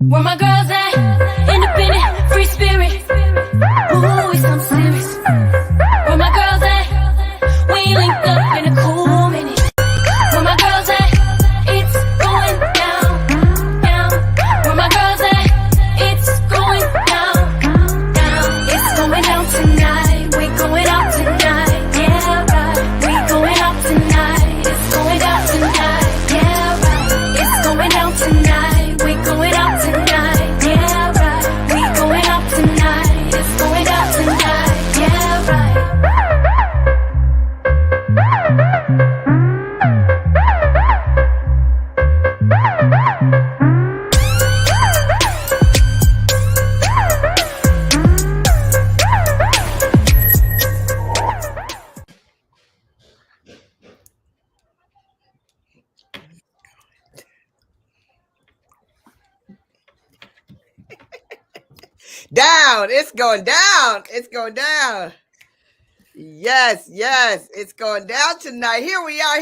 Where my girls at? Independent, free spirit. Ooh, it's something serious. Where my girls at? We linked up in a cool minute. Where my girls at? It's going down, down. Where my girls at? It's going down, down. It's going down tonight. We going out tonight. Yeah, right. We going out tonight. It's going down tonight. Yeah, right. It's going down tonight. We going out tonight. Yeah, right. We going out tonight. It's going down tonight. Yeah, right. Down. It's going down. It's going down. Yes, it's going down tonight. Here we are.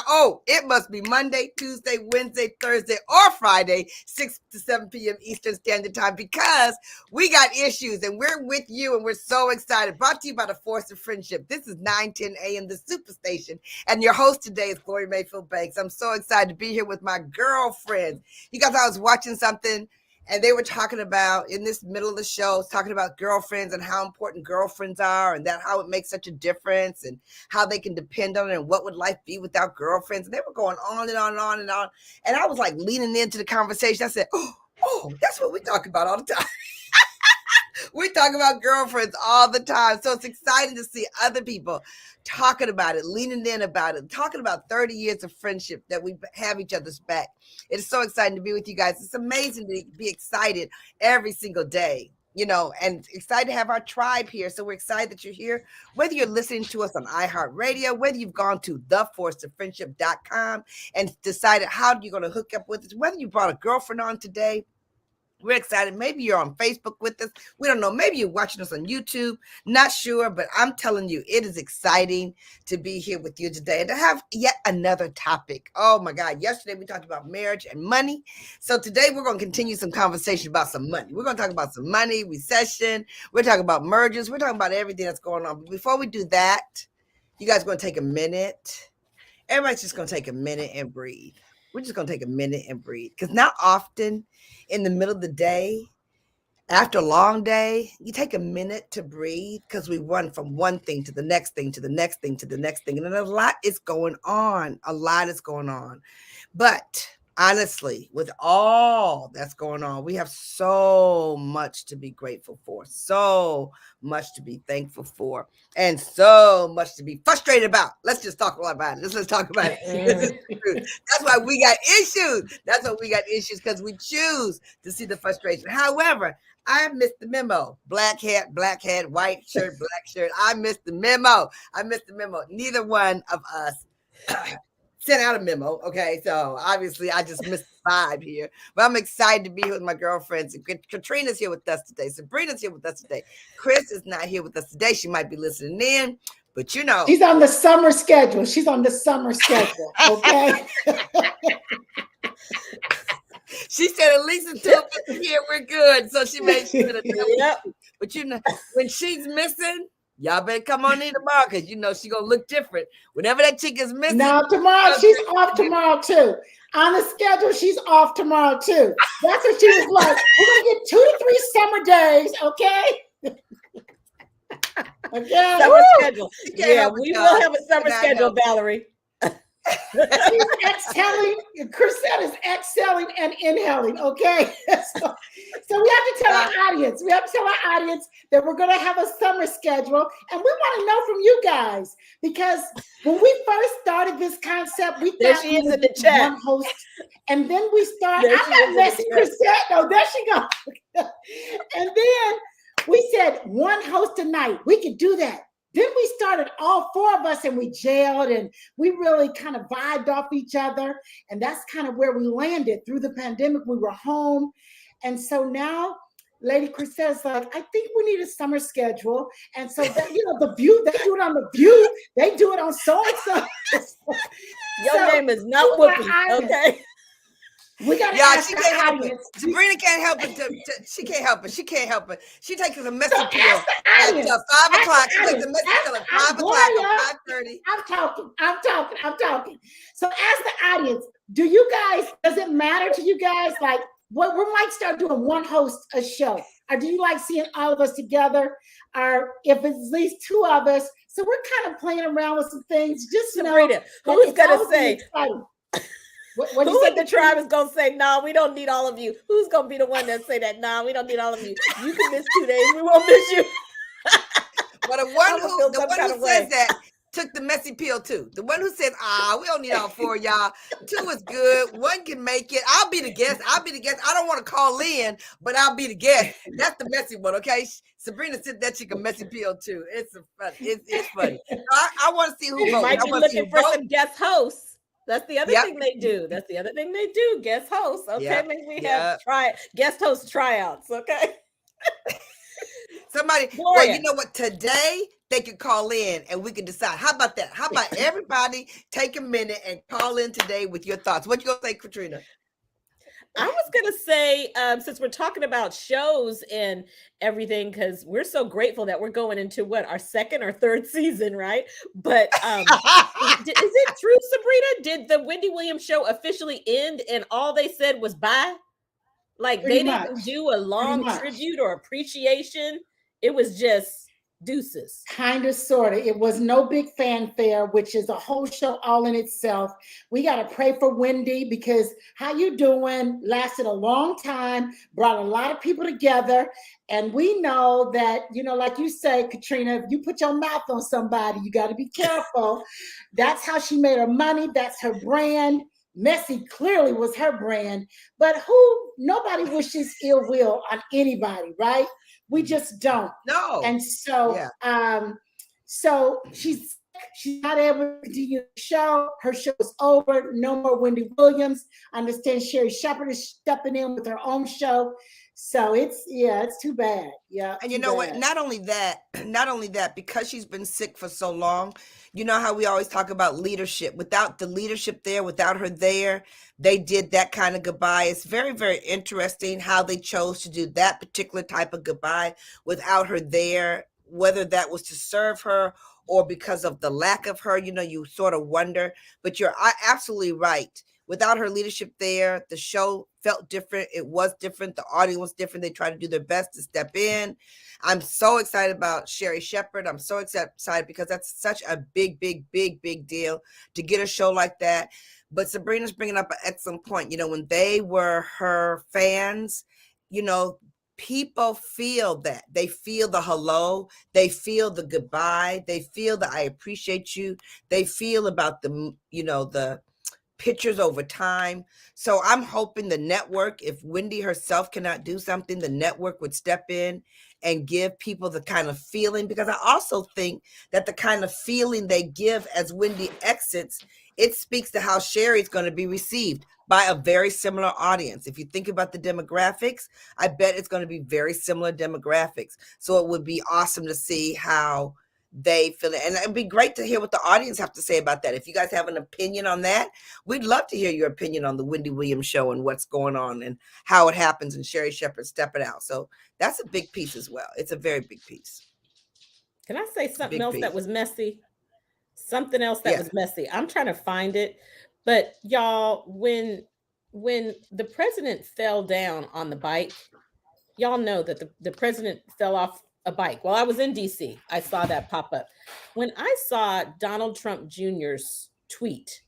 Oh, it must be Monday, Tuesday, Wednesday, Thursday, or Friday, 6 to 7 p.m. Eastern Standard Time, because we got issues and we're with you and we're so excited. Brought to you by the Force of Friendship. This is 9:10 a.m. the Superstation, and your host today is Gloria Mayfield Banks. I'm so excited to be here with my girlfriends. You guys, I was watching something and they were talking about, in this middle of the show, talking about girlfriends and how important girlfriends are, and that how it makes such a difference and how they can depend on it, and what would life be without girlfriends. And they were going on and on and on and on. And I was like leaning into the conversation. I said, oh, that's what we talk about all the time. We talk about girlfriends all the time. So it's exciting to see other people talking about it, leaning in about it, talking about 30 years of friendship that we have each other's back. It's so exciting to be with you guys. It's amazing to be excited every single day, you know, and excited to have our tribe here. So we're excited that you're here, whether you're listening to us on iHeartRadio, whether you've gone to theforceoffriendship.com and decided how you're going to hook up with us, whether you brought a girlfriend on today. We're excited. Maybe you're on Facebook with us. We don't know. Maybe you're watching us on YouTube. Not sure, but I'm telling you, it is exciting to be here with you today and to have yet another topic. Oh my God. Yesterday we talked about marriage and money. So today we're going to continue some conversation about some money. We're going to talk about some money, recession. We're talking about mergers. We're talking about everything that's going on. But before we do that, you guys are going to take a minute. Everybody's just going to take a minute and breathe. We're just going to take a minute and breathe, because not often in the middle of the day, after a long day, you take a minute to breathe, because we run from one thing to the next thing, to the next thing, to the next thing. And then a lot is going on. But honestly, with all that's going on, we have so much to be grateful for, so much to be thankful for, and so much to be frustrated about. Let's just talk a lot about it. Let's talk about it. That's why we got issues. That's why we got issues, because we choose to see the frustration. However, I missed the memo. Black hat, white shirt, black shirt. I missed the memo. Neither one of us sent out a memo. Okay, so obviously I just missed the vibe here, but I'm excited to be here with my girlfriends. Caterina's here with us today. Sabrina's here with us today. Chris is not here with us today. She might be listening in, but you know, she's on the summer schedule. Okay. She said at least until we're here, we're good. So she made sure that. Yep. But you know, when she's missing, y'all better come on in tomorrow, because you know she's gonna look different. Whenever that chick is missing. Now tomorrow, she's off tomorrow too. On the schedule, she's off tomorrow too. That's what she was like. We're gonna get 2 to 3 summer days, okay? Okay. Summer schedule. Yeah, we will have a summer schedule, Valerie. She's exhaling. Crisette is exhaling and inhaling. Okay, so we have to tell our audience. That we're going to have a summer schedule, and we want to know from you guys, because when we first started this concept, we thought she is in the chat. One host, and then we started. I'm not messing Crisette. Oh, there she goes. And then we said one host a night. We could do that. Then we started, all 4 of us, and we jailed, and we really kind of vibed off each other. And that's kind of where we landed through the pandemic. We were home. And so now Lady Crisette's like, I think we need a summer schedule. And so that, you know, The View, they do it on The View. They do it on so-and-so. Your name is not Whoopi, okay? We got to Yeah, ask she the can't help it. audience. Sabrina can't help it. She can't help it. She can't help it. She takes the messy So pill ask the at audience. 5 o'clock. Ask She the takes the audience. messy pill at 5 o'clock Gloria, or 5:30. I'm talking. So ask the audience, do you guys, does it matter to you guys? Like, what we might start doing one host a show. Or do you like seeing all of us together? Or if it's at least two of us. So we're kind of playing around with some things. Just Sabrina, know who's gonna say? Exciting. Who in the tribe is gonna say, "No, we don't need all of you"? Who's gonna be the one that say that? "No, we don't need all of you. You can miss 2 days. We won't miss you." But the one who says that took the messy pill too. The one who says, we don't need all 4 of y'all. 2 is good. 1 can make it. I'll be the guest. I don't want to call in, but I'll be the guest. That's the messy one, okay? Sabrina said that she can messy pill too. It's funny. So I want to see who You votes. might be looking for some guest hosts. That's the other thing they do. Guest hosts. Okay, maybe we have guest host tryouts. Okay. Somebody, Gloria. well, you know what? Today they could call in and we can decide. How about that? How about everybody take a minute and call in today with your thoughts? What you gonna say, Caterina? I was gonna say, since we're talking about shows and everything, because we're so grateful that we're going into our 2nd or 3rd season, right? But is it true, Sabrina? Did the Wendy Williams show officially end and all they said was bye? Like they didn't do a long tribute or appreciation. It was just deuces. Kind of, sort of. It was no big fanfare, which is a whole show all in itself. We got to pray for Wendy because How You Doing lasted a long time, brought a lot of people together. And we know that, like you say, Caterina, if you put your mouth on somebody, you got to be careful. That's how she made her money. That's her brand. Messy clearly was her brand, but nobody wishes ill will on anybody, right? We just don't. No. And so, so she's not able to continue the show. Her show is over. No more Wendy Williams. I understand Sherry Shepherd is stepping in with her own show. So it's too bad. Yeah. And you know what? Not only that, because she's been sick for so long, you know how we always talk about leadership. Without the leadership there, without her there, they did that kind of goodbye. It's very, very interesting how they chose to do that particular type of goodbye without her there, whether that was to serve her or because of the lack of her, you sort of wonder. But you're absolutely right. Without her leadership there, the show felt different. It was different. The audience was different. They tried to do their best to step in. I'm so excited about Sherry Shepherd. I'm so excited because that's such a big, big, big, big deal to get a show like that. But Sabrina's bringing up an excellent point. When they were her fans, people feel that. They feel the hello. They feel the goodbye. They feel the I appreciate you. They feel about the pictures over time. So I'm hoping the network, if Wendy herself cannot do something, the network would step in and give people the kind of feeling, because I also think that the kind of feeling they give as Wendy exits, it speaks to how Sherry's going to be received by a very similar audience. If you think about the demographics, I bet it's going to be very similar demographics. So it would be awesome to see how they feel it. And it'd be great to hear what the audience have to say about that. If you guys have an opinion on that, we'd love to hear your opinion on the Wendy Williams show and what's going on and how it happens and Sherry Shepherd stepping out. So that's a big piece as well. It's a very big piece. Can I say something else that was messy? Something else that was messy. I'm trying to find it. But y'all, when the president fell down on the bike, y'all know that the president fell off a bike. While I was in DC, I saw that pop up. When I saw Donald Trump Jr.'s tweet,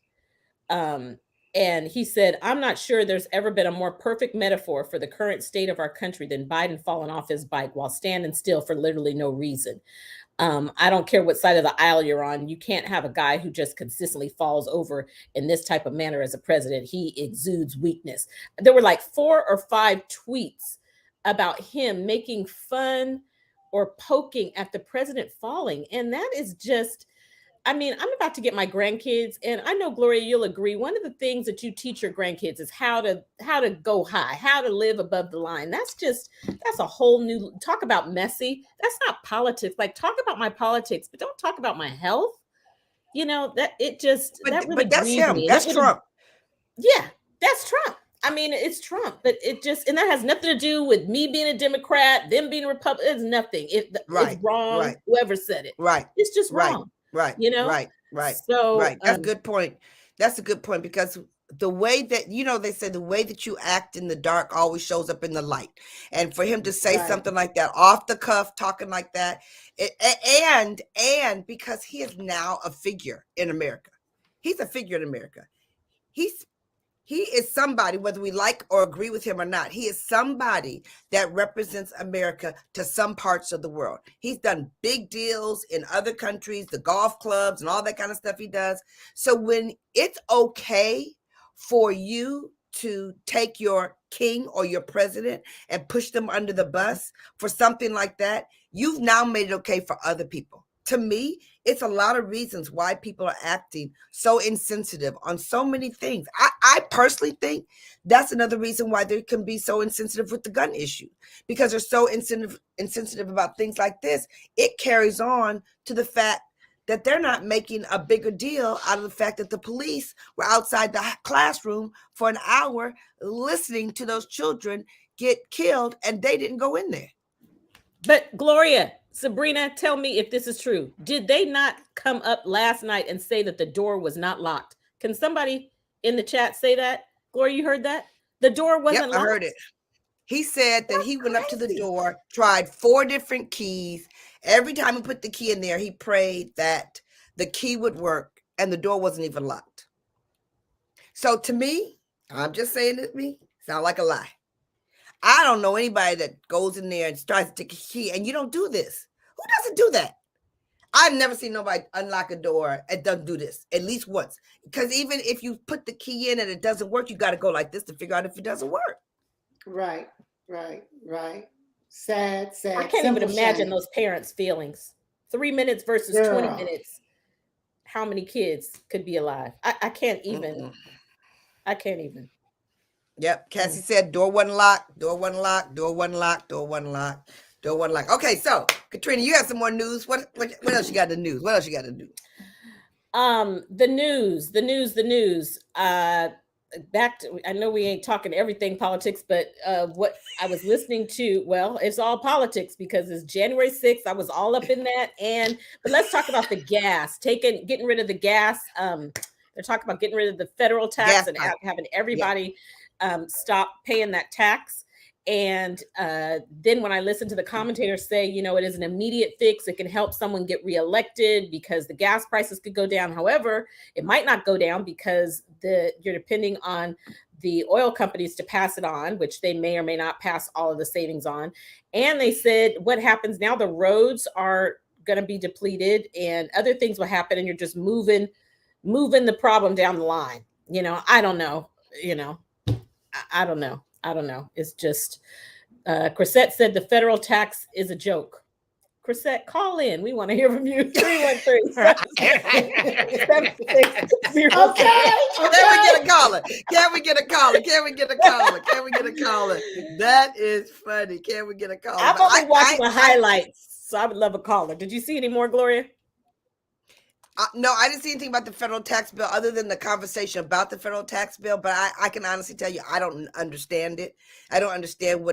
and he said, "I'm not sure there's ever been a more perfect metaphor for the current state of our country than Biden falling off his bike while standing still for literally no reason. I don't care what side of the aisle you're on. You can't have a guy who just consistently falls over in this type of manner as a president. He exudes weakness." There were like 4 or 5 tweets about him making fun or poking at the president falling. And that is just, I'm about to get my grandkids, and I know, Gloria, you'll agree. One of the things that you teach your grandkids is how to go high, how to live above the line. That's a whole new, talk about messy. That's not politics. Like, talk about my politics, but don't talk about my health. That really but that's grieves him. me. That's Trump. Yeah, that's Trump. I mean, it's Trump, but it just, and that has nothing to do with me being a Democrat, them being a Republican. It's nothing. It's wrong. Whoever said it. It's just wrong. Right. So that's a good point. That's a good point, because the way that, they say the way that you act in the dark always shows up in the light. And for him to say something like that off the cuff, talking like that, and because he is now a figure in America. He's a figure in America. He is somebody, whether we like or agree with him or not, he is somebody that represents America to some parts of the world. He's done big deals in other countries, the golf clubs and all that kind of stuff he does. So when it's okay for you to take your king or your president and push them under the bus for something like that, you've now made it okay for other people. To me, it's a lot of reasons why people are acting so insensitive on so many things. I personally think that's another reason why they can be so insensitive with the gun issue, because they're so insensitive about things like this. It carries on to the fact that they're not making a bigger deal out of the fact that the police were outside the classroom for an hour listening to those children get killed, and they didn't go in there. But Gloria, Sabrina, tell me if this is true. Did they not come up last night and say that the door was not locked? Can somebody in the chat say that? Gloria, you heard that? The door wasn't locked? I heard it. He said that he went up to the door, tried 4 different keys. Every time he put the key in there, he prayed that the key would work, and the door wasn't even locked. So to me, I'm just saying it to me, sound like a lie. I don't know anybody that goes in there and tries to take a key, and you don't do this. Who doesn't do that? I've never seen nobody unlock a door and doesn't do this at least once. Because even if you put the key in and it doesn't work, you got to go like this to figure out if it doesn't work. Right. Sad. I can't even imagine those parents' feelings. 3 minutes versus 20 minutes. How many kids could be alive? I can't even. Mm-mm. I can't even. Yep. Cassie said door wasn't locked, door wasn't locked, door wasn't locked, door wasn't locked, door wasn't locked. Okay, so Caterina, you have some more news. What else you got in the news? What else you got to do? The news. Back to, I know we ain't talking everything politics, but what I was listening to, well, it's all politics because it's January 6th. I was all up in that. But let's talk about the gas, getting rid of the gas. They're talking about getting rid of the federal tax and having everybody stop paying that tax. And then when I listen to the commentators say, it is an immediate fix, it can help someone get reelected because the gas prices could go down. However, it might not go down because you're depending on the oil companies to pass it on, which they may or may not pass all of the savings on. And they said, what happens now? The roads are going to be depleted and other things will happen. And you're just moving the problem down the line. I don't know. I don't know. It's just, Crisette said the federal tax is a joke. Crisette, call in. We want to hear from you. 313. Can we get a caller? That is funny. Can we get a caller? I've only watched the highlights, so I would love a caller. Did you see any more, Gloria? No, I didn't see anything about the federal tax bill other than the conversation about the federal tax bill. But I can honestly tell you, I don't understand it. I don't understand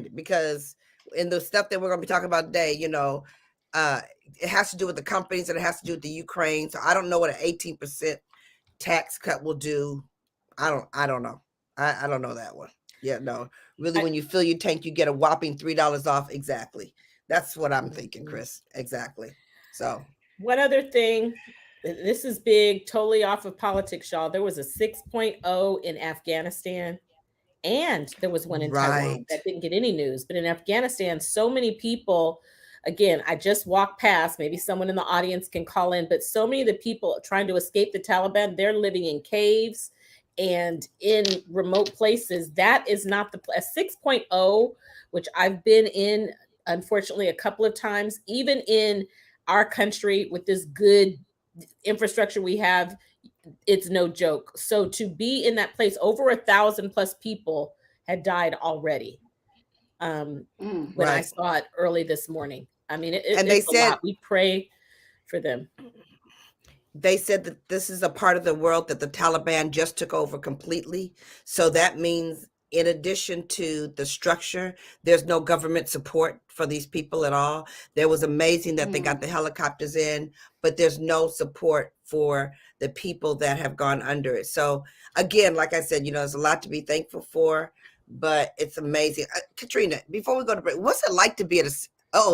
it because in the stuff that we're going to be talking about today, it has to do with the companies and it has to do with the Ukraine. So I don't know what an 18% tax cut will do. I don't know. I don't know that one. Yeah, no. Really, when you fill your tank, you get a whopping $3 off. Exactly. That's what I'm thinking, Chris. Exactly. So. One other thing, this is big, totally off of politics, y'all. There was a 6.0 in Afghanistan, and there was one in Taiwan that didn't get any news. But in Afghanistan, so many people, again, I just walked past, maybe someone in the audience can call in, but so many of the people trying to escape the Taliban, they're living in caves and in remote places. That is not a 6.0, which I've been in, unfortunately, a couple of times, even in our country with this good infrastructure we have, it's no joke. So to be in that place, over 1,000+ people had died already. When I saw it early this morning. I mean, and they said, we pray for them. they said that this is a part of the world that the Taliban just took over completely. So that means in addition to the structure, there's no government support for these people at all. There was amazing that they got the helicopters in, but there's no support for the people that have gone under it. So again, like I said, there's a lot to be thankful for, but it's amazing. Caterina, before we go to break, what's it like to be at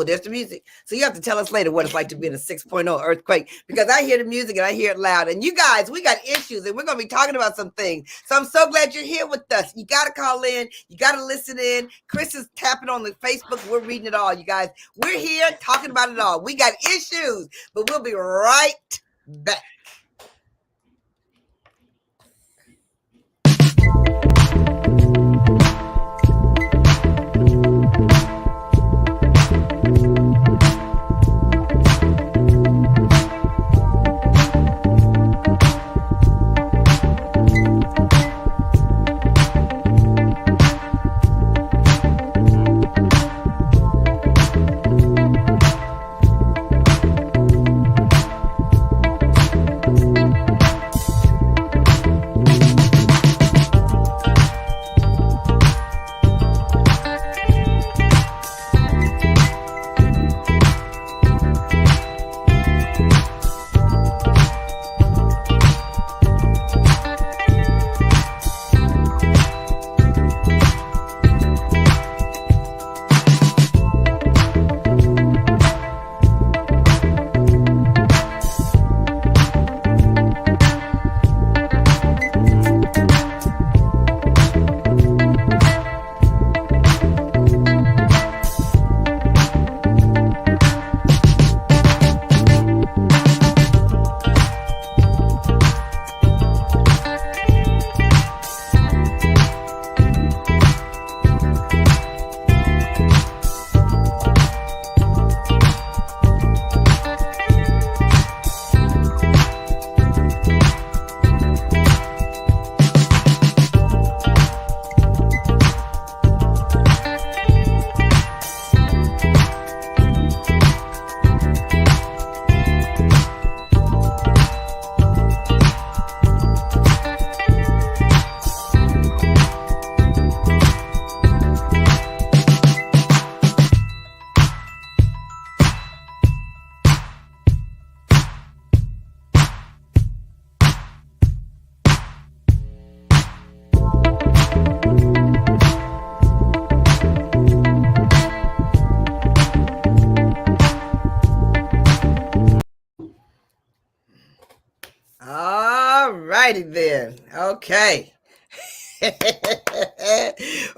there's the music. So you have to tell us later what it's like to be in a 6.0 earthquake, because I hear the music and I hear it loud. And you guys, we got issues and we're going to be talking about some things. So I'm so glad you're here with us. You got to call in. You got to listen in. Chris is tapping on the Facebook. We're reading it all, you guys. We're here talking about it all. We got issues, but we'll be right back. righty then. Okay.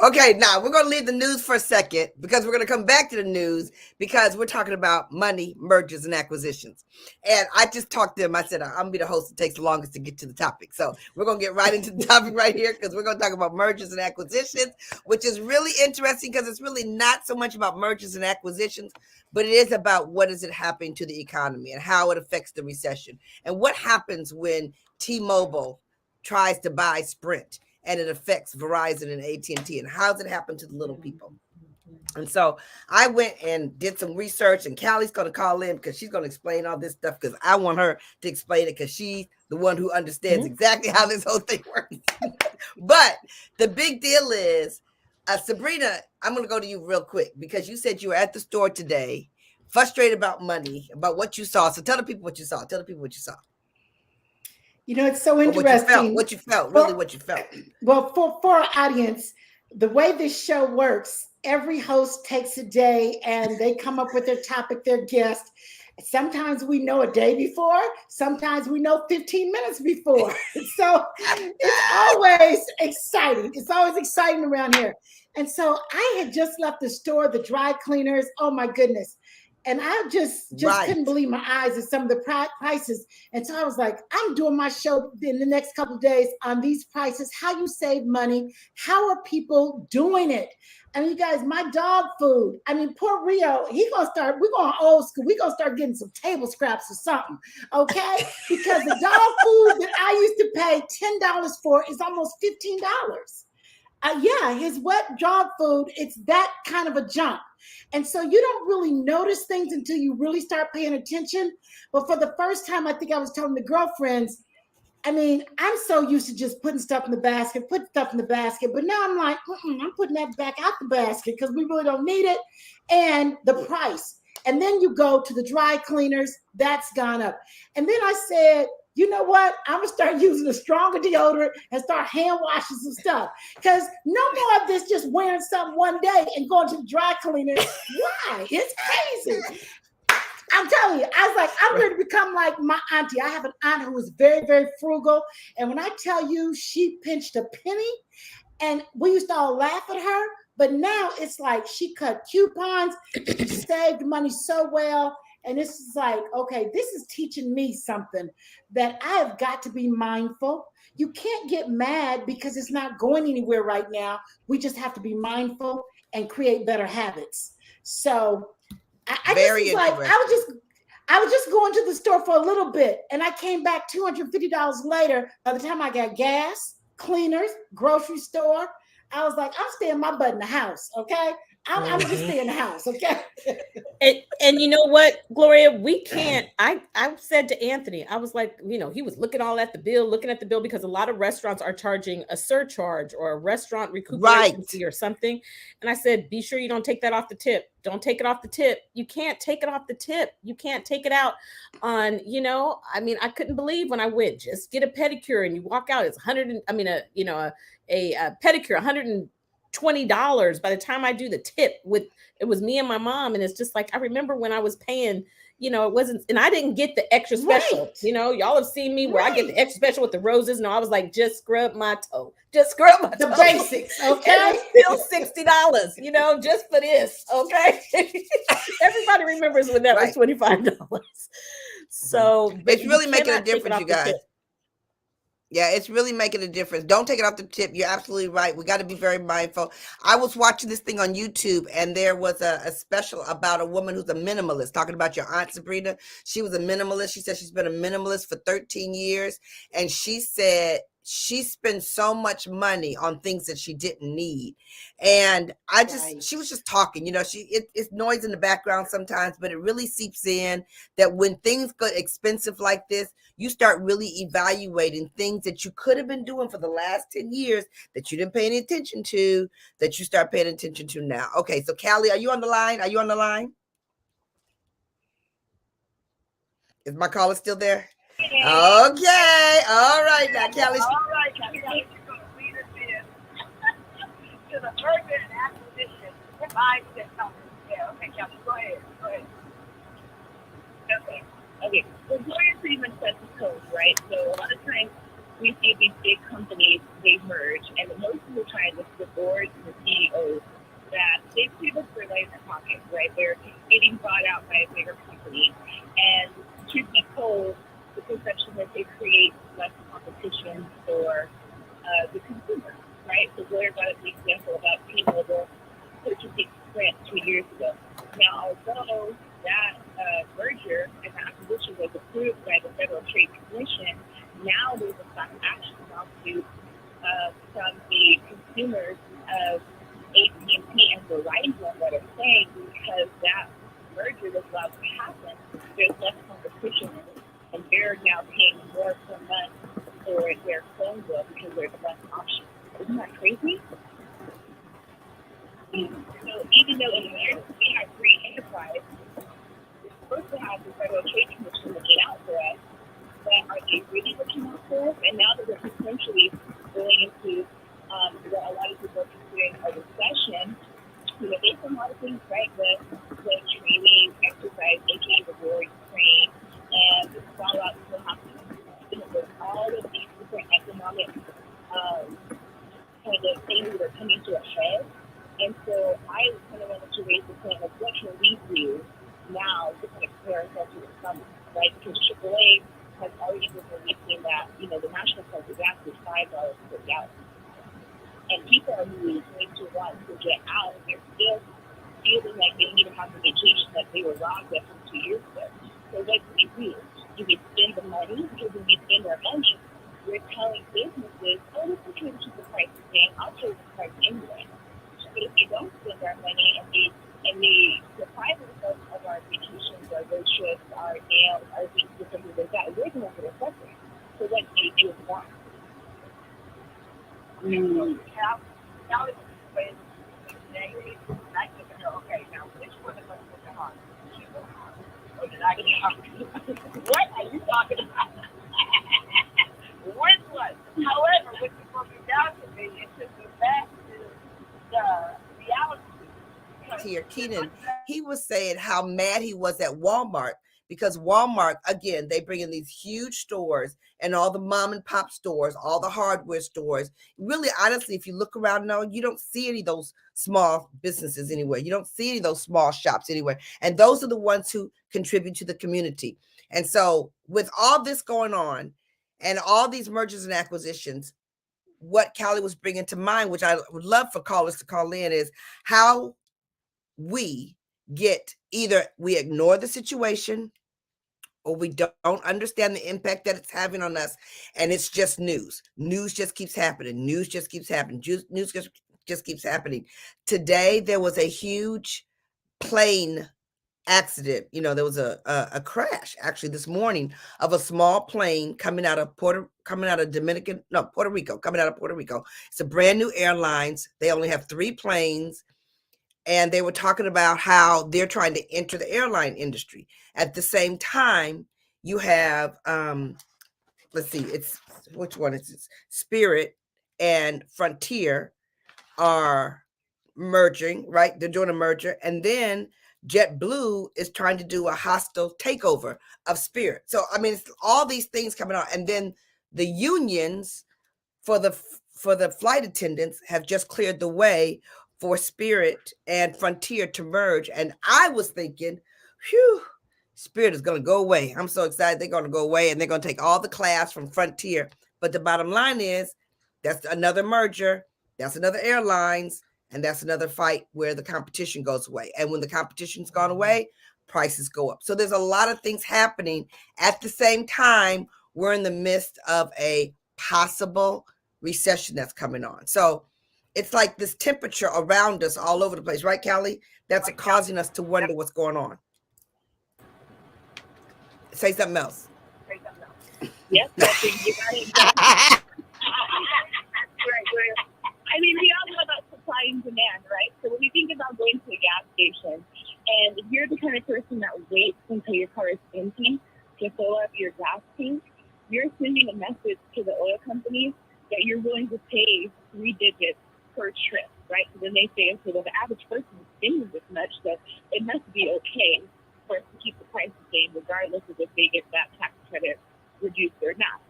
Okay, now we're going to leave the news for a second because we're going to come back to the news because we're talking about money, mergers, and acquisitions. And I just talked to him. I said, I'm going to be the host that takes the longest to get to the topic. So we're going to get right into the topic right here because we're going to talk about mergers and acquisitions, which is really interesting because it's really not so much about mergers and acquisitions, but it is about what is it happening to the economy and how it affects the recession and what happens when T-Mobile tries to buy Sprint and it affects Verizon and AT&T, and how does it happen to the little people? And so I went and did some research, and Callie's going to call in because she's going to explain all this stuff because I want her to explain it because she's the one who understands exactly how this whole thing works. But the big deal is, Sabrina, I'm going to go to you real quick because you said you were at the store today, frustrated about money, about what you saw. So tell the people what you saw. Tell the people what you saw. You know, it's so interesting. What you felt. Well, for our audience, the way this show works, every host takes a day and they come up with their topic, their guest. Sometimes we know a day before, sometimes we know 15 minutes before. So it's always exciting. It's always exciting around here. And so I had just left the store, the dry cleaners. Oh my goodness. And I just couldn't believe my eyes at some of the prices. And so I was like, I'm doing my show in the next couple of days on these prices, how you save money, how are people doing it? I mean, you guys, my dog food. I mean, poor Rio, we're going old school. We're going to start getting some table scraps or something, okay? Because the dog food that I used to pay $10 for is almost $15. Yeah, his wet dog food, it's that kind of a jump. And so you don't really notice things until you really start paying attention. But for the first time, I think I was telling the girlfriends, I mean, I'm so used to just putting stuff in the basket, put stuff in the basket. But now I'm like, I'm putting that back out the basket because we really don't need it. And the price. And then you go to the dry cleaners, that's gone up. And then I said, you know what? I'm going to start using a stronger deodorant and start hand washing some stuff. Because no more of this just wearing something one day and going to the dry cleaner. Why? It's crazy. I'm telling you, I was like, I'm going to become like my auntie. I have an aunt who is very, very frugal. And when I tell you she pinched a penny, and we used to all laugh at her, but now it's like she cut coupons, she saved money so well. And this is like, okay, this is teaching me something that I have got to be mindful. You can't get mad because it's not going anywhere right now. We just have to be mindful and create better habits. So I was just going to the store for a little bit, and I came back $250 later. By the time I got gas, cleaners, grocery store, I was like, I'm staying my butt in the house, okay? I'm just staying in the house, okay? And you know what, Gloria, we can't. I said to Anthony, I was like, you know, he was looking at the bill because a lot of restaurants are charging a surcharge or a restaurant recuperation fee or something. And I said, be sure you don't take that off the tip. Don't take it off the tip. You can't take it off the tip. You can't take it out on, you know, I mean, I couldn't believe when I went, just get a pedicure and you walk out, it's a pedicure, $120 by the time I do the tip it was me and my mom. And it's just like, I remember when I was paying, you know, it wasn't, and I didn't get the extra special, you know, y'all have seen me where I get the extra special with the roses. No, I was like, just scrub my toe, the basics. Okay. Still $60, you know, just for this. Okay. Everybody remembers when that was $25. So it's really making a difference, you guys. Yeah, it's really making a difference. Don't take it off the tip. You're absolutely right. We got to be very mindful. I was watching this thing on YouTube, and there was a special about a woman who's a minimalist, talking about your aunt Sabrina. She was a minimalist. She said she's been a minimalist for 13 years. And she said she spends so much money on things that she didn't need. And she was just talking, you know, it's noise in the background sometimes, but it really seeps in that when things get expensive like this, you start really evaluating things that you could have been doing for the last 10 years that you didn't pay any attention to, that you start paying attention to now. Okay, so Callie, are you on the line? Is my caller still there? Okay, all right now, Callie. All right, Callie. To the merger and acquisition, mindset company. Yeah, okay, Callie, go ahead. Okay. So Gloria pretty much sets the code, right? So a lot of times we see these big companies, they merge, and most of the time it's the boards and the CEOs that they pretty much rely in their pockets, right? They're getting bought out by a bigger company, and truth be told, the perception that they create less competition for the consumer, right? So Gloria brought up the example about T-Mobile purchasing Sprint 2 years ago. Now, although that merger and acquisition was approved by the Federal Trade Commission, now there's a class action lawsuit from the consumers of AT&T and Verizon that are saying because that merger was allowed to happen, there's less competition in it. And they're now paying more per month for their phone bill because there's less options. Isn't that crazy? So even though in America we have free enterprise, we're supposed to have the Federal Trade Commission looking out for us, but are they really looking out for us? And now that we're potentially going into what a lot of people are considering a recession, you know, based on a lot of things, right? The training, exercise, aka the war in Ukraine, and the fallout still happening. You know, with all of these different economic kind of things that are coming to a head. And so I kind of wanted to raise the point of what can we do now to kind of prepare ourselves for the summer, right? Because AAA has already been releasing that, you know, the national price is actually $5 per gallon. And people are really going to want to get out. They're still feeling like they need to have the vacation that they were robbed of 2 years ago. So what do? Do we spend the money? Because when we spend our money, we're telling businesses, oh, let's keep the prices saying, I'll pay the price anyway. But if they don't spend our money and they deprive themselves of our vacations, our road trips, our nails, our things, different things like that, we're the ones that are suffering. So what do you do with one? Now it's okay, now which one of us was the hard? Or did I get hard? What are you talking about? Which one? However, what you're talking down to me, it's just the back to the reality. Here, Keenan, he was saying how mad he was at Walmart because Walmart, again, they bring in these huge stores and all the mom and pop stores, all the hardware stores. Really, honestly, if you look around now, you don't see any of those small businesses anywhere. You don't see any of those small shops anywhere. And those are the ones who contribute to the community. And so with all this going on and all these mergers and acquisitions, what Callie was bringing to mind, which I would love for callers to call in, is how we get either we ignore the situation or we don't understand the impact that it's having on us. And it's just news. News just keeps happening. News just keeps happening. News just keeps happening. Today, there was a huge plane accident. There was a crash actually this morning of a small plane coming out of Puerto Rico. It's a brand new airlines. They only have 3 planes. And they were talking about how they're trying to enter the airline industry. At the same time, you have, let's see, which one is it? Spirit and Frontier are merging, right? They're doing a merger. And then JetBlue is trying to do a hostile takeover of Spirit. So, I mean, it's all these things coming out. And then the unions for the flight attendants have just cleared the way for Spirit and Frontier to merge. And I was thinking, phew, Spirit is going to go away. I'm so excited they're going to go away and they're going to take all the class from Frontier. But the bottom line is that's another merger. That's another airlines. And that's another fight where the competition goes away. And when the competition's gone away, prices go up. So there's a lot of things happening at the same time. We're in the midst of a possible recession that's coming on. So it's like this temperature around us all over the place, right, Callie? That's causing us to wonder what's going on. Say something else. Yes, I think you got it. I mean, we all know about supply and demand, right? So when we think about going to a gas station, and if you're the kind of person that waits until your car is empty to fill up your gas tank, you're sending a message to the oil companies that you're willing to pay 3 digits per trip, right? So then they say, okay, well, the average person is spending this much, so it must be okay for us to keep the price the same, regardless of if they get that tax credit reduced or not.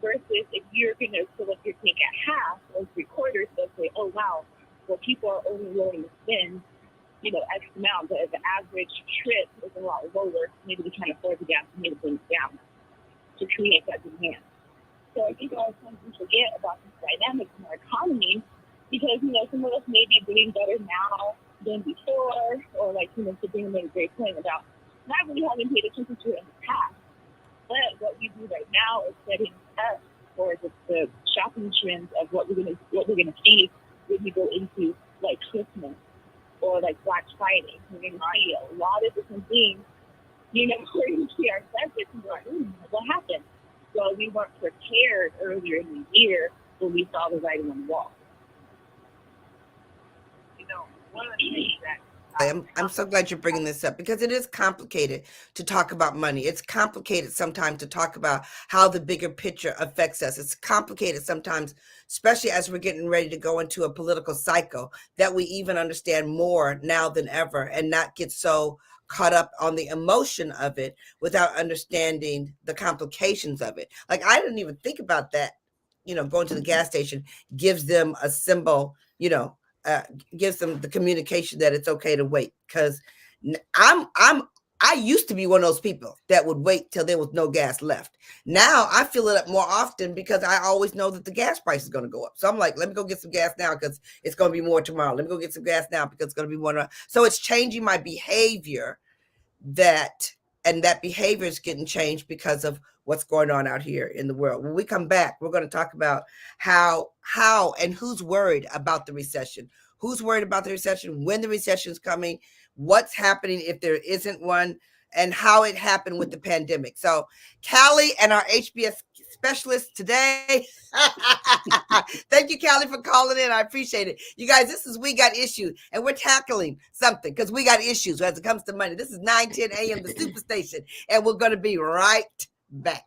Versus if you're going to fill up your tank at half or 3/4, they'll say, oh, wow, well, people are only willing to spend, X amount, but the average trip is a lot lower. Maybe they can't afford the gas, maybe bring it down to create that demand. So I think a lot of times we forget about this dynamic in our economy because, some of us may be doing better now than before, or like, Sabrina made a great point about not really having paid attention to it in the past. But what we do right now is setting up for the shopping trends of what we're gonna see when we go into like Christmas or like Black Friday. We're gonna see a lot of different things. We're gonna see our budgets and go like, what happened? Well, we weren't prepared earlier in the year when we saw the writing on the wall. One of the things that I'm so glad you're bringing this up because it is complicated to talk about money. It's complicated sometimes to talk about how the bigger picture affects us. It's complicated sometimes, especially as we're getting ready to go into a political cycle, that we even understand more now than ever and not get so caught up on the emotion of it without understanding the complications of it. Like I didn't even think about that, going to the gas station gives them a symbol, gives them the communication that it's okay to wait. Because I used to be one of those people that would wait till there was no gas left. Now I fill it up more often because I always know that the gas price is going to go up. So I'm like, let me go get some gas now because it's going to be more tomorrow. Let me go get some gas now because it's going to be more tomorrow. So it's changing my behavior that and that behavior is getting changed because of what's going on out here in the world. When we come back, we're going to talk about how and who's worried about the recession. Who's worried about the recession, when the recession is coming, what's happening if there isn't one, and how it happened with the pandemic. So Callie and our HBS specialist today. Thank you, Callie, for calling in. I appreciate it. You guys, this is We Got Issues, and we're tackling something because we got issues as it comes to money. This is 9:10 a.m. the Superstation, and we're going to be right back.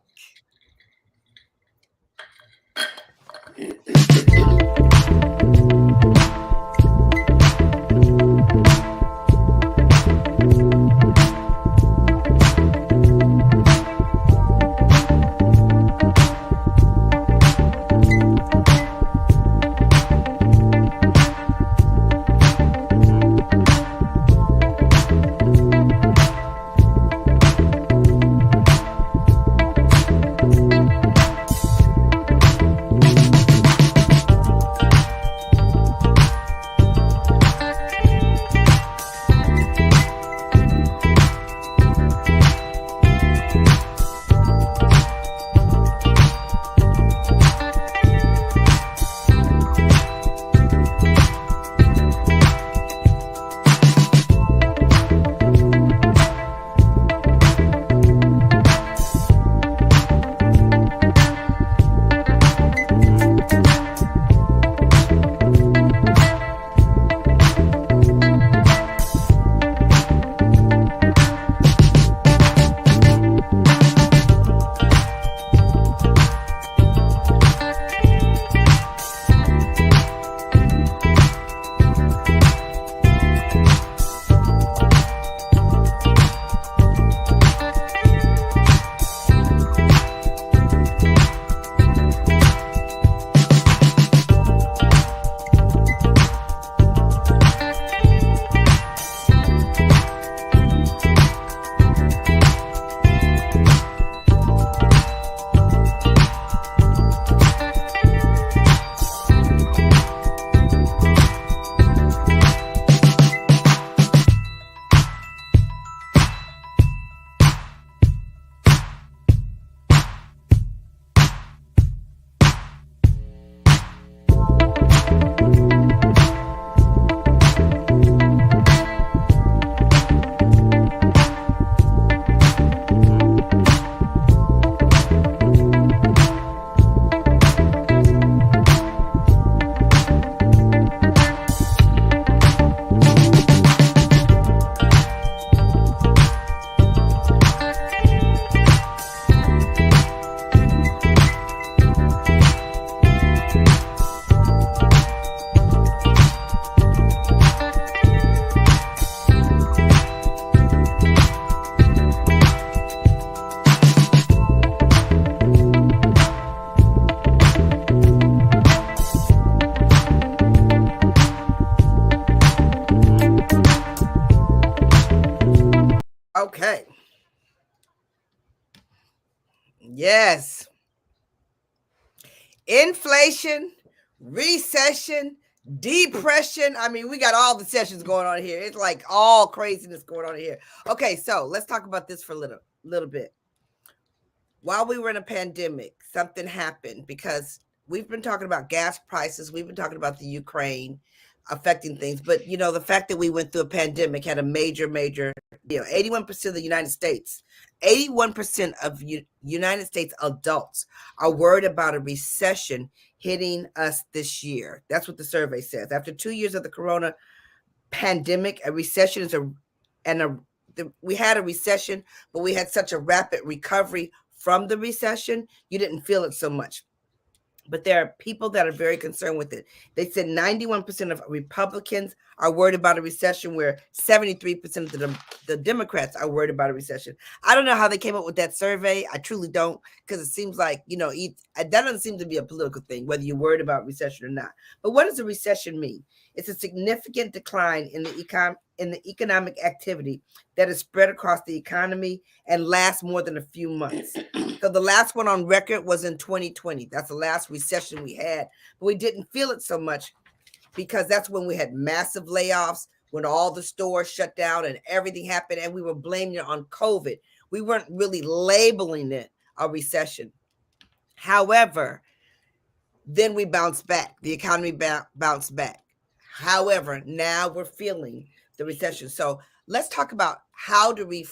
Okay. Yes. Inflation, recession, depression. I mean, we got all the sessions going on here. It's like all craziness going on here. Okay, so let's talk about this for a little bit. While we were in a pandemic, something happened because we've been talking about gas prices. We've been talking about the Ukraine affecting things. But, you know, the fact that we went through a pandemic had a major, 81% of the United States, 81% of United States adults are worried about a recession hitting us this year. That's what the survey says. After 2 years of the corona pandemic, a recession is we had a recession, but we had such a rapid recovery from the recession, you didn't feel it so much. But there are people that are very concerned with it. They said 91% of Republicans are worried about a recession, where 73% of the Democrats are worried about a recession. I don't know how they came up with that survey. I truly don't, because it seems like, you know, that doesn't seem to be a political thing, whether you're worried about recession or not. But what does a recession mean? It's a significant decline in the economic activity that is spread across the economy and lasts more than a few months. So the last one on record was in 2020. That's the last recession we had, but we didn't feel it so much because that's when we had massive layoffs, when all the stores shut down and everything happened, and we were blaming it on COVID. We weren't really labeling it a recession. However, then we bounced back. The economy bounced back. However, now we're feeling the recession. So let's talk about how to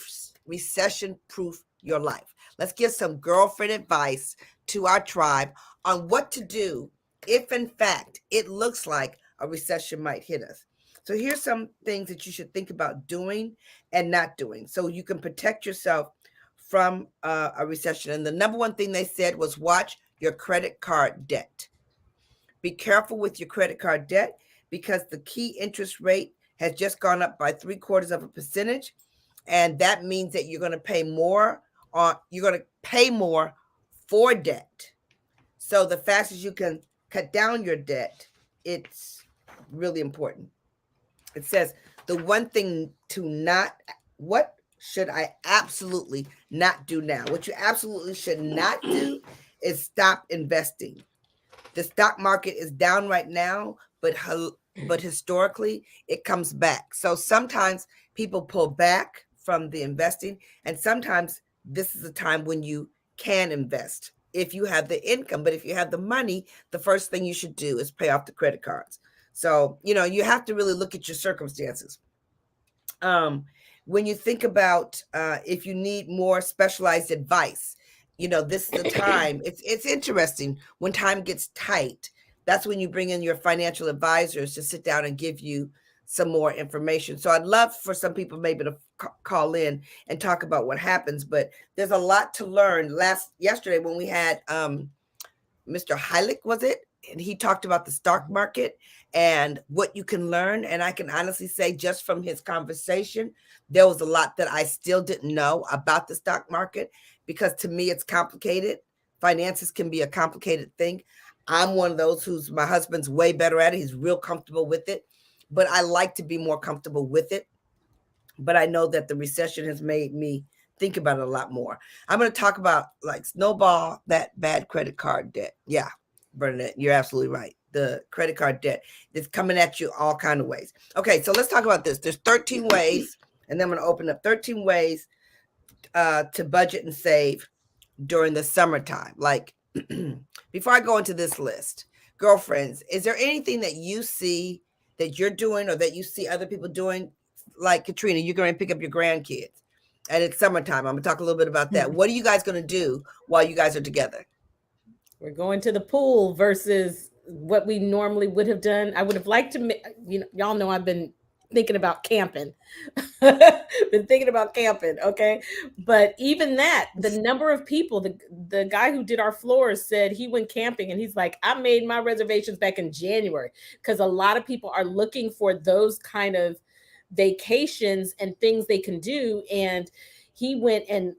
recession-proof your life. Let's give some girlfriend advice to our tribe on what to do if, in fact, it looks like a recession might hit us. So here's some things that you should think about doing and not doing so you can protect yourself from a recession. And the number one thing they said was watch your credit card debt. Be careful with your credit card debt because the key interest rate has just gone up by 0.75%. And that means that you're going to pay more for debt. So the faster you can cut down your debt, it's really important. It says the one thing what should I absolutely not do now? What you absolutely should not do is stop investing. The stock market is down right now, but historically it comes back. So sometimes people pull back from the investing, and sometimes this is a time when you can invest if you have the income. But if you have the money, the first thing you should do is pay off the credit cards. So, you have to really look at your circumstances. When you think about if you need more specialized advice, this is the time. It's interesting when time gets tight. That's when you bring in your financial advisors to sit down and give you some more information. So I'd love for some people maybe to call in and talk about what happens, but there's a lot to learn. Yesterday when we had Mr. Heilig, was it? And he talked about the stock market and what you can learn. And I can honestly say just from his conversation, there was a lot that I still didn't know about the stock market because to me, it's complicated. Finances can be a complicated thing. I'm one of those my husband's way better at it. He's real comfortable with it, but I like to be more comfortable with it. But I know that the recession has made me think about it a lot more. I'm going to talk about snowball that bad credit card debt. Yeah, Bernadette, you're absolutely right. The credit card debt is coming at you all kinds of ways. Okay, so let's talk about this. There's 13 ways, and then I'm going to open up 13 ways to budget and save during the summertime. Before I go into this list, girlfriends, is there anything that you see that you're doing or that you see other people doing? Like Caterina, you're going to pick up your grandkids and it's summertime. I'm going to talk a little bit about that. What are you guys going to do while you guys are together? We're going to the pool versus what we normally would have done. I would have liked to, y'all know I've been thinking about camping. Okay. But even that, the number of people, the guy who did our floors said he went camping and he's like, I made my reservations back in January because a lot of people are looking for those kind of vacations and things they can do. And he went and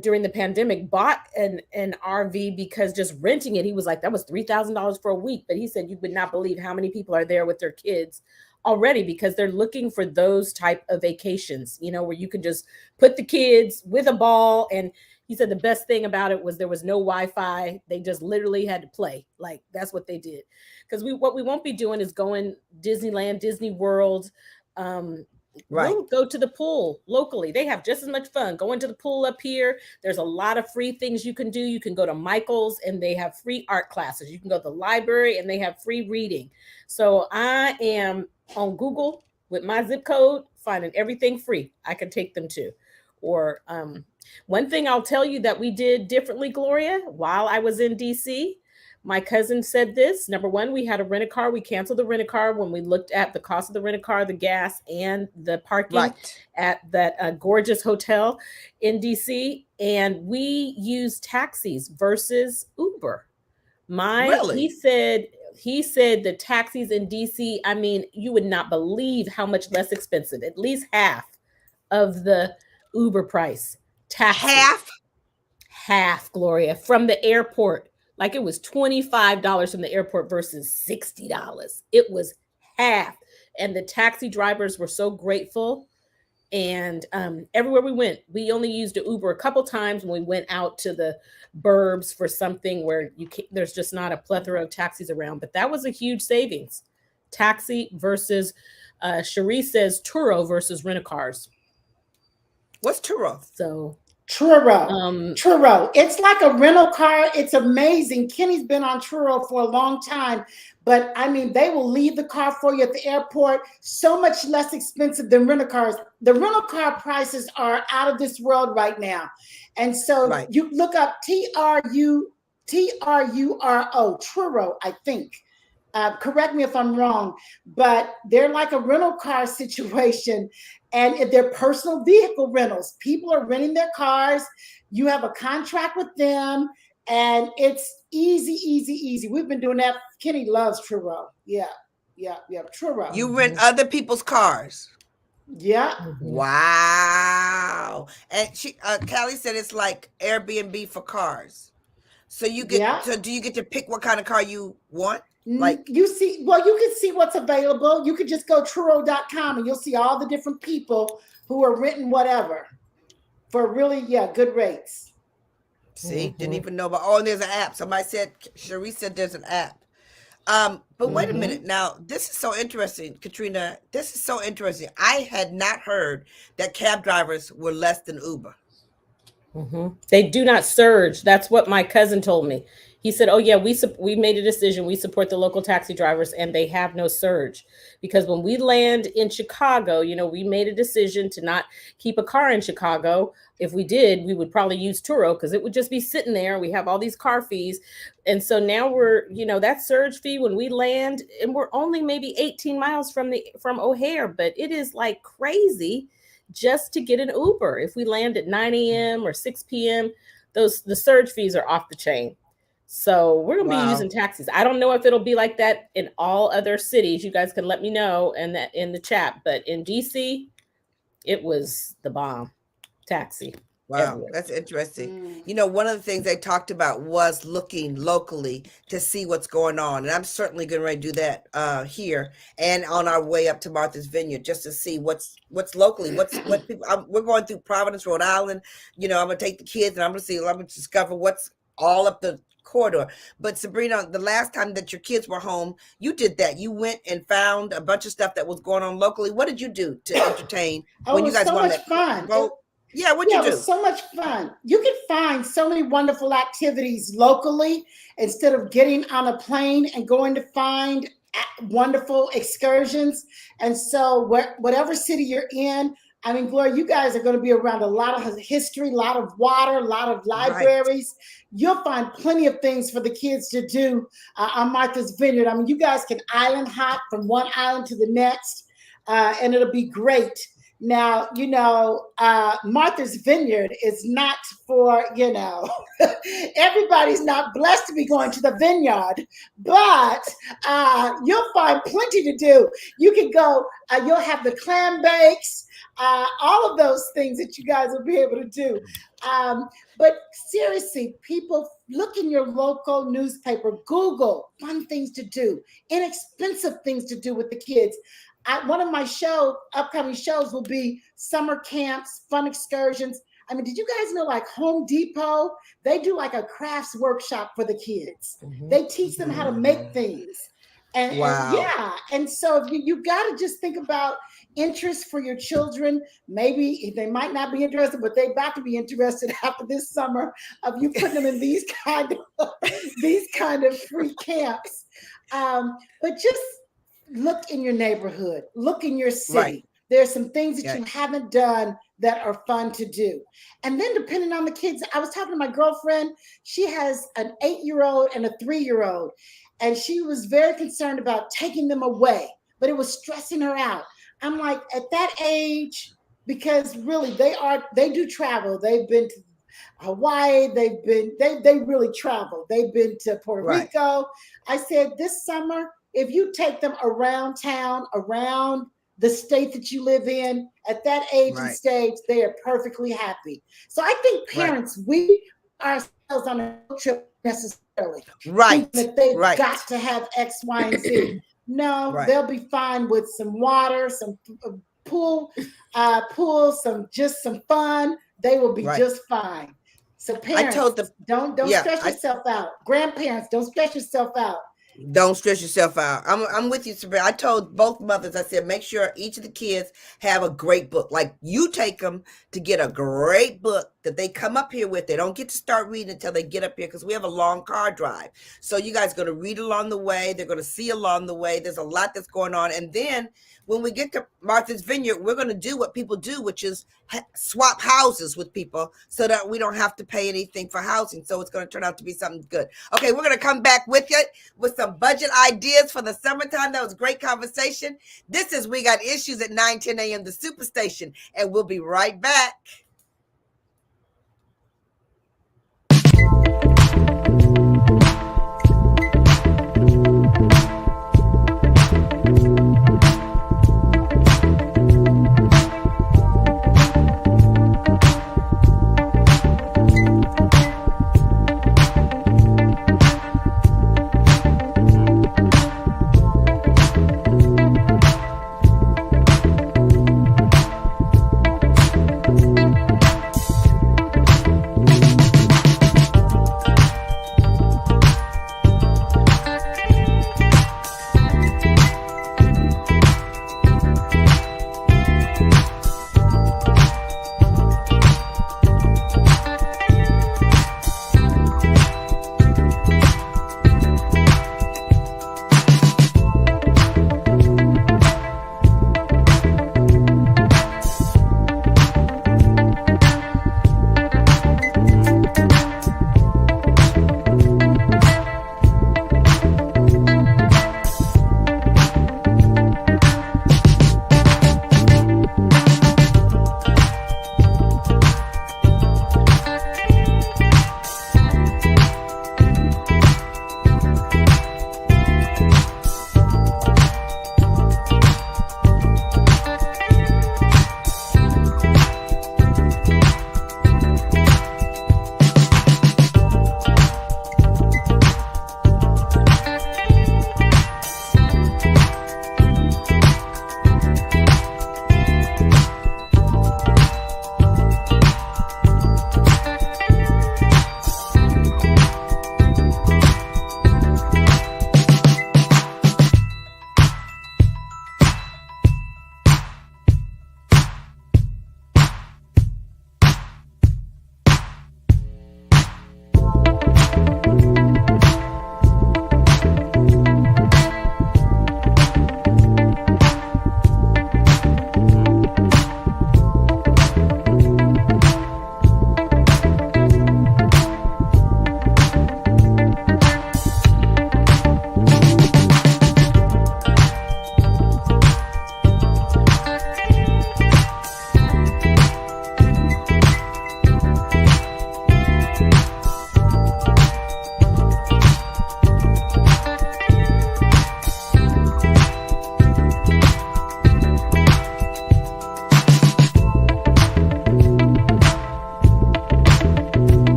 during the pandemic bought an RV because just renting it, he was like, that was $3,000 for a week. But he said, you would not believe how many people are there with their kids already because they're looking for those type of vacations, where you can just put the kids with a ball. And he said the best thing about it was there was no Wi-Fi. They just literally had to play. Like that's what they did. Because what we won't be doing is going Disneyland, Disney World. Right. We'll go to the pool locally. They have just as much fun going to the pool up here. There's a lot of free things you can do. You can go to Michael's and they have free art classes. You can go to the library and they have free reading. So I am on Google with my zip code, finding everything free. I can take them to. Or one thing I'll tell you that we did differently, Gloria, while I was in DC, my cousin said this. Number one, we had a rent-a-car. We canceled the rent-a-car when we looked at the cost of the rent-a-car, the gas, and the parking at that gorgeous hotel in DC. And we used taxis versus Uber. He said the taxis in DC, I mean, you would not believe how much less expensive, at least half of the Uber price. Taxi. Half, Gloria, from the airport. Like it was $25 from the airport versus $60. It was half. And the taxi drivers were so grateful. And everywhere we went, we only used an Uber a couple times when we went out to the burbs for something where there's just not a plethora of taxis around. But that was a huge savings. Taxi versus, Cherie says Turo versus rent-a-cars. What's Turo? So Truro. It's like a rental car. It's amazing. Kenny's been on Truro for a long time, but I mean, they will leave the car for you at the airport. So much less expensive than rental cars. The rental car prices are out of this world right now. And so you look up Truro, Truro, I think. Correct me if I'm wrong, but they're like a rental car situation, and they're personal vehicle rentals. People are renting their cars. You have a contract with them, and it's easy. We've been doing that. Kenny loves Truro. Yeah, Truro. You rent other people's cars. Yeah. Wow. And Callie said it's like Airbnb for cars. So you get. So do you get to pick what kind of car you want? Like you can see what's available. You could just go Truro.com and you'll see all the different people who are renting whatever for really, good rates. See, didn't even know about. Oh, and there's an app. Somebody said, Cherie said there's an app. But wait a minute. Now, this is so interesting, Caterina. This is so interesting. I had not heard that cab drivers were less than Uber. They do not surge. That's what my cousin told me. He said, "Oh yeah, we made a decision. We support the local taxi drivers, and they have no surge because when we land in Chicago, we made a decision to not keep a car in Chicago. If we did, we would probably use Turo because it would just be sitting there. We have all these car fees, and so now we're, that surge fee when we land, and we're only maybe 18 miles from O'Hare, but it is like crazy just to get an Uber. If we land at 9 a.m. or 6 p.m., the surge fees are off the chain." So we're going to be using taxis. I don't know if it'll be like that in all other cities. You guys can let me know in the chat. But in DC, it was the bomb. Taxi. Wow, everywhere. That's interesting. One of the things they talked about was looking locally to see what's going on. And I'm certainly going to do that here and on our way up to Martha's Vineyard just to see what's locally, what people. We're going through Providence, Rhode Island. I'm going to take the kids and I'm going to discover what's all up the corridor. But Sabrina, the last time that your kids were home, you did that. You went and found a bunch of stuff that was going on locally. What did you do to entertain when you guys wanted to fun? Go? Yeah, what'd you do? It was so much fun. You can find so many wonderful activities locally instead of getting on a plane and going to find wonderful excursions. And so whatever city you're in, I mean, Gloria, you guys are going to be around a lot of history, a lot of water, a lot of libraries. Right. You'll find plenty of things for the kids to do on Martha's Vineyard. I mean, you guys can island hop from one island to the next, and it'll be great. Now, Martha's Vineyard is not for, everybody's not blessed to be going to the vineyard, but you'll find plenty to do. You can go, you'll have the clam bakes, all of those things that you guys will be able to do. But seriously, people, look in your local newspaper, Google fun things to do, inexpensive things to do with the kids. One of my upcoming shows will be summer camps, fun excursions. I mean, did you guys know like Home Depot, they do like a crafts workshop for the kids. They teach them how to make things. And so you got to just think about interest for your children. Maybe they might not be interested, but they're about to be interested after this summer of you putting them in these kind of free camps. But just look in your neighborhood, look in your city. Right. There's some things that you haven't done that are fun to do. And then depending on the kids, I was talking to my girlfriend, she has an 8-year-old and a 3-year-old, and she was very concerned about taking them away, but it was stressing her out. I'm like, at that age, because really they do travel. They've been to Hawaii, they really travel. They've been to Puerto Rico. I said, this summer, if you take them around town, around the state that you live in, at that age and stage, they are perfectly happy. So I think parents, we ourselves on a trip necessarily. That they've got to have X, Y, and Z. No, they'll be fine with some water, some pool, some fun. They will be just fine. So parents, don't stress yourself out. Grandparents, don't stress yourself out. Don't stress yourself out. I'm with you, Sabrina. I told both mothers, I said, make sure each of the kids have a great book. Like you take them to get a great book that they come up here with. They don't get to start reading until they get up here because we have a long car drive. So you guys are going to read along the way. They're going to see along the way. There's a lot that's going on. And then when we get to Martha's Vineyard, we're going to do what people do, which is swap houses with people so that we don't have to pay anything for housing. So it's going to turn out to be something good. Okay, we're going to come back with you with some budget ideas for the summertime. That was a great conversation. This is We Got Issues at 9:10 a.m. the Superstation, and we'll be right back.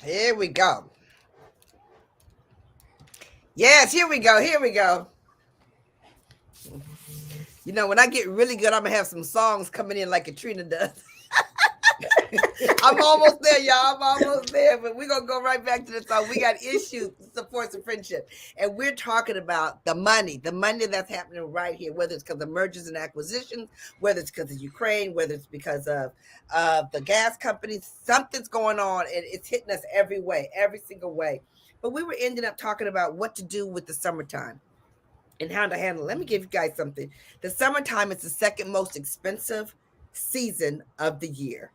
Here we go. Yes, here we go. Here we go. You know, when I get really good, I'm going to have some songs coming in like Caterina does. I'm almost there, y'all. I'm almost there. But we're going to go right back to the song. We got issues, supports, and friendship. And we're talking about the money that's happening right here, whether it's because of mergers and acquisitions, whether it's because of Ukraine, whether it's because of the gas companies. Something's going on, and it's hitting us every way, every single way. But we were ending up talking about what to do with the summertime and how to handle it. Let me give you guys something. The summertime is the second most expensive season of the year.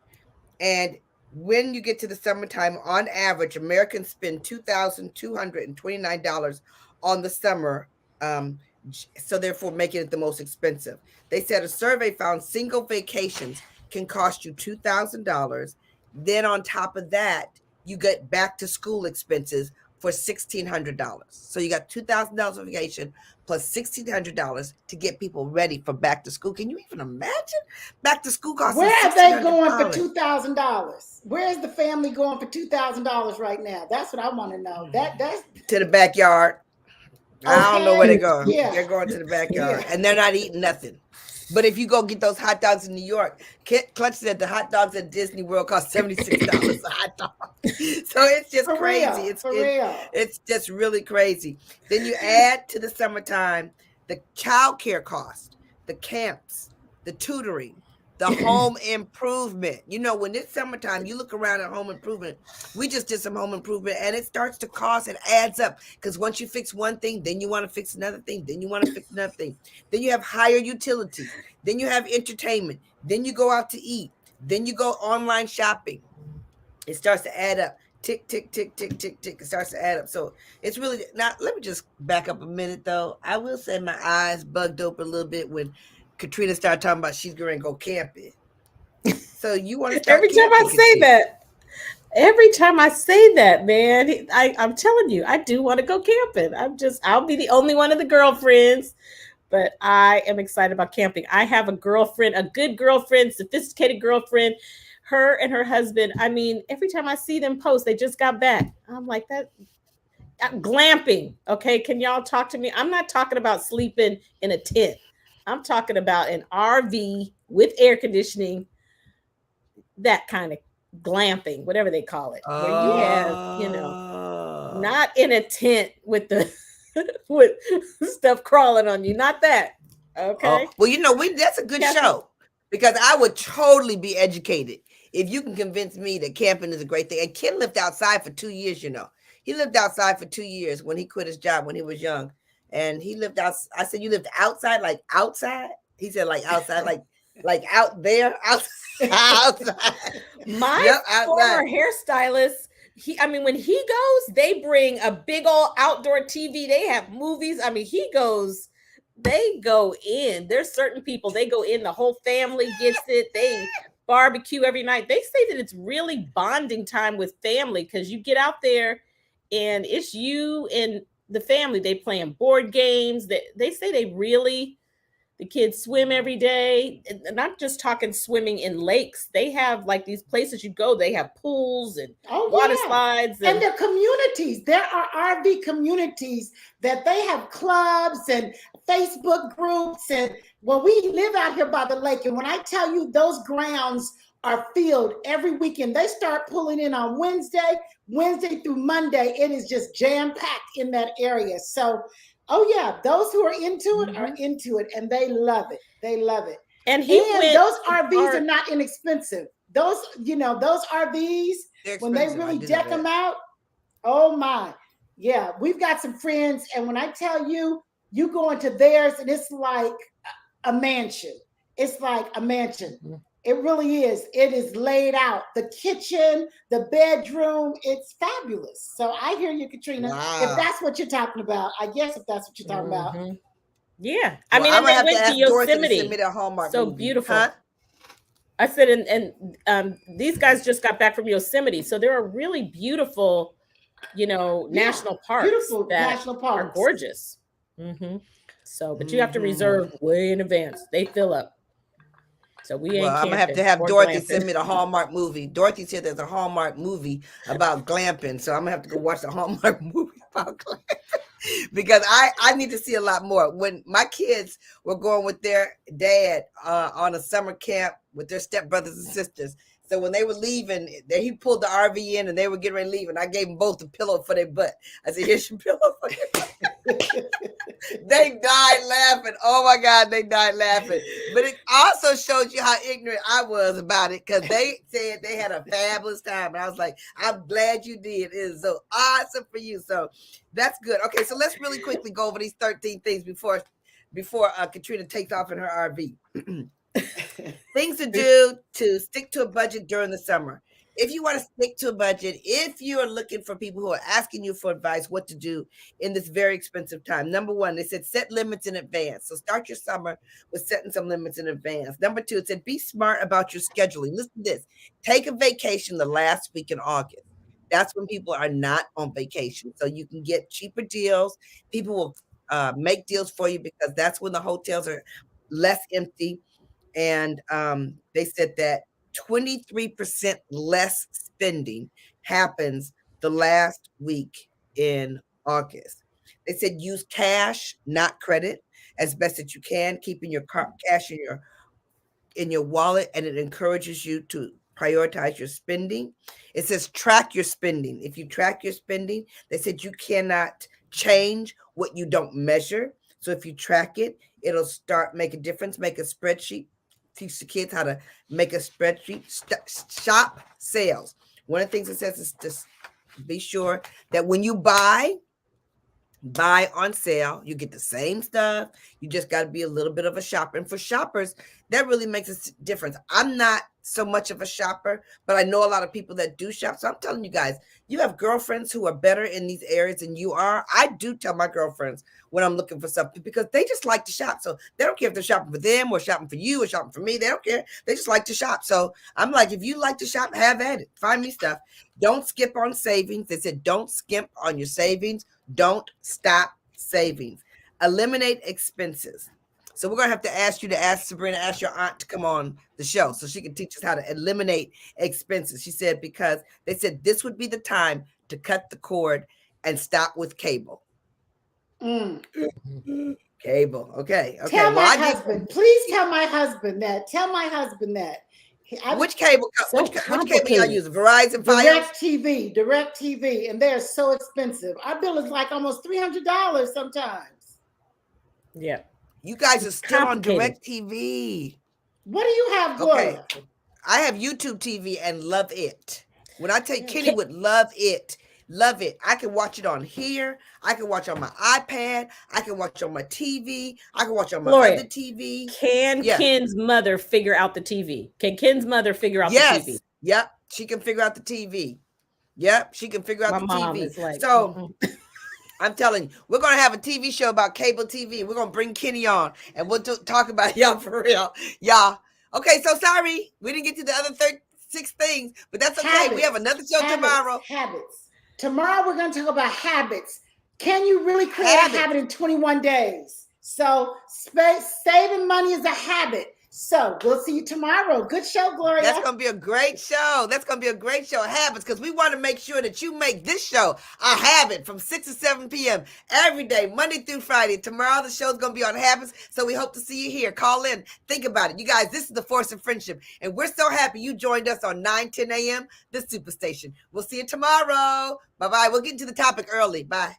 And when you get to the summertime, on average, Americans spend $2,229 on the summer, so therefore making it the most expensive. They said a survey found single vacations can cost you $2,000. Then on top of that, you get back to school expenses for $1,600. So you got $2,000 of vacation plus $1,600 to get people ready for back to school. Can you even imagine? Back to school costs. Where are they going for $2,000? Where is the family going for $2,000 right now? That's what I want to know. That's to the backyard. Okay. I don't know where they're going. Yeah. They're going to the backyard, and they're not eating nothing. But if you go get those hot dogs in New York, Clutch said the hot dogs at Disney World cost $76 a hot dog. So it's just crazy. It's just really crazy. Then you add to the summertime the child care cost, the camps, the tutoring, the home improvement. You know, when it's summertime, you look around at home improvement. We just did some home improvement, and it starts to cost. It adds up, because once you fix one thing, then you want to fix another thing. Then you want to fix another thing. Then you have higher utilities. Then you have entertainment. Then you go out to eat. Then you go online shopping. It starts to add up. Tick, tick, tick, tick, tick, tick. It starts to add up. So it's really, now let me just back up a minute though. I will say my eyes bugged open a little bit when Caterina started talking about she's going to go camping. So you want to start every time I say that, man, I'm telling you, I do want to go camping. I'll be the only one of the girlfriends, but I am excited about camping. I have a girlfriend, a good girlfriend, sophisticated girlfriend, her and her husband. I mean, every time I see them post, they just got back. I'm like, that glamping. Okay. Can y'all talk to me? I'm not talking about sleeping in a tent. I'm talking about an RV with air conditioning, that kind of glamping, whatever they call it, where you have, not in a tent with the with stuff crawling on you, not that. Okay. Well, that's a good show, because I would totally be educated if you can convince me that camping is a great thing. And Ken lived outside for 2 years. He lived outside for 2 years when he quit his job when he was young. And he lived out. I said, you lived outside, like outside? He said, like outside, like out there, outside. My former hairstylist, when he goes, they bring a big old outdoor TV. They have movies. They go in. There's certain people, they go in, the whole family gets it. They barbecue every night. They say that it's really bonding time with family, because you get out there and it's you and the family. They playing board games. They say the kids swim every day. And not just talking swimming in lakes. They have like these places you go. They have pools and water slides. And they're communities. There are RV communities that they have clubs and Facebook groups. And we live out here by the lake. And when I tell you, those grounds are filled every weekend. They start pulling in on Wednesday through Monday. It is just jam-packed in that area. So, those who are into it are into it, and they love it. They love it. And those RVs are not inexpensive. Those RVs, when they really deck them out, oh my. Yeah, we've got some friends, and when I tell you, you go into theirs, and it's like a mansion. It's like a mansion. Mm-hmm. It really is. It is laid out. The kitchen, the bedroom, it's fabulous. So I hear you, Caterina. Wow. If that's what you're talking about, I guess if that's what you're talking about. Yeah. I mean, they went to Yosemite. So movie. Beautiful. Huh? I said, and these guys just got back from Yosemite. So there are really beautiful, national parks. Beautiful national parks. Are gorgeous. Mm-hmm. So, but you have to reserve way in advance. They fill up. So I'm gonna have to have Dorothy send me the Hallmark movie. Dorothy said there's a Hallmark movie about glamping, so I'm gonna have to go watch the Hallmark movie about glamping, because I need to see a lot more. When my kids were going with their dad on a summer camp with their stepbrothers and sisters, so when they were leaving, he pulled the RV in and they were getting ready to leave, and I gave them both a pillow for their butt. I said, "Here's your pillow for your butt." They died laughing. Oh my God, they died laughing. But it also shows you how ignorant I was about it, because they said they had a fabulous time. And I was like, I'm glad you did. It is so awesome for you. So that's good. Okay, so let's really quickly go over these 13 things before Caterina takes off in her RV. Things to do to stick to a budget during the summer. If you want to stick to a budget, if you are looking for people who are asking you for advice, what to do in this very expensive time. Number one, they said set limits in advance. So start your summer with setting some limits in advance. Number two, it said be smart about your scheduling. Listen to this. Take a vacation the last week in August. That's when people are not on vacation. So you can get cheaper deals. People will make deals for you because that's when the hotels are less empty. And they said that 23% less spending happens the last week in August. They said use cash, not credit, as best that you can, keeping your cash in your wallet, and it encourages you to prioritize your spending. It says track your spending. If you track your spending, they said you cannot change what you don't measure. So if you track it, it'll start make a difference. Make a spreadsheet. Teach the kids how to make a spreadsheet. Shop sales. One of the things it says is just be sure that when you buy on sale, you get the same stuff. You just got to be a little bit of a shopper. And for shoppers, that really makes a difference. I'm not so much of a shopper, but I know a lot of people that do shop. So I'm telling you guys, you have girlfriends who are better in these areas than you are. I do tell my girlfriends when I'm looking for something because they just like to shop. So they don't care if they're shopping for them or shopping for you or shopping for me. They don't care. They just like to shop. So I'm like, if you like to shop, have at it. Find me stuff. Don't skip on savings. They said don't skimp on your savings. Don't stop savings. Eliminate expenses. So we're going to have to ask you to ask Sabrina, ask your aunt to come on the show so she can teach us how to eliminate expenses. She said, because they said this would be the time to cut the cord and stop with cable. Cable. Okay. Tell my husband. Please tell my husband that. Tell my husband that. Which cable? Which cable y'all use? Verizon, Direct TV, and they're so expensive. Our bill is like almost $300 sometimes. Yeah, you guys are still on Direct TV. What do you have, Gloria? Okay, I have YouTube TV and love it. When I tell you, Kenny would love it. Love it. I can watch it on here. I can watch on my iPad. I can watch on my TV. I can watch on my other TV. Can Ken's mother figure out the TV? Can Ken's mother figure out the TV? Yep. She can figure out the TV. Yep. She can figure out the TV. Is like, so I'm telling you, we're going to have a TV show about cable TV. We're going to bring Kenny on and we'll talk about y'all for real. Y'all. Okay. So sorry. We didn't get to the other 36 things, but that's okay. Habits. We have another show tomorrow. Habits. Tomorrow we're going to talk about habits. Can you really create a habit in 21 days? So saving money is a habit. So we'll see you tomorrow. Good show, Gloria. That's going to be a great show. That's going to be a great show. Habits, because we want to make sure that you make this show a habit from 6 to 7 p.m. every day, Monday through Friday. Tomorrow the show's going to be on habits, so we hope to see you here. Call in. Think about it. You guys, this is the Force of Friendship, and we're so happy you joined us on 9:10 a.m., the Superstation. We'll see you tomorrow. Bye-bye. We'll get into the topic early. Bye.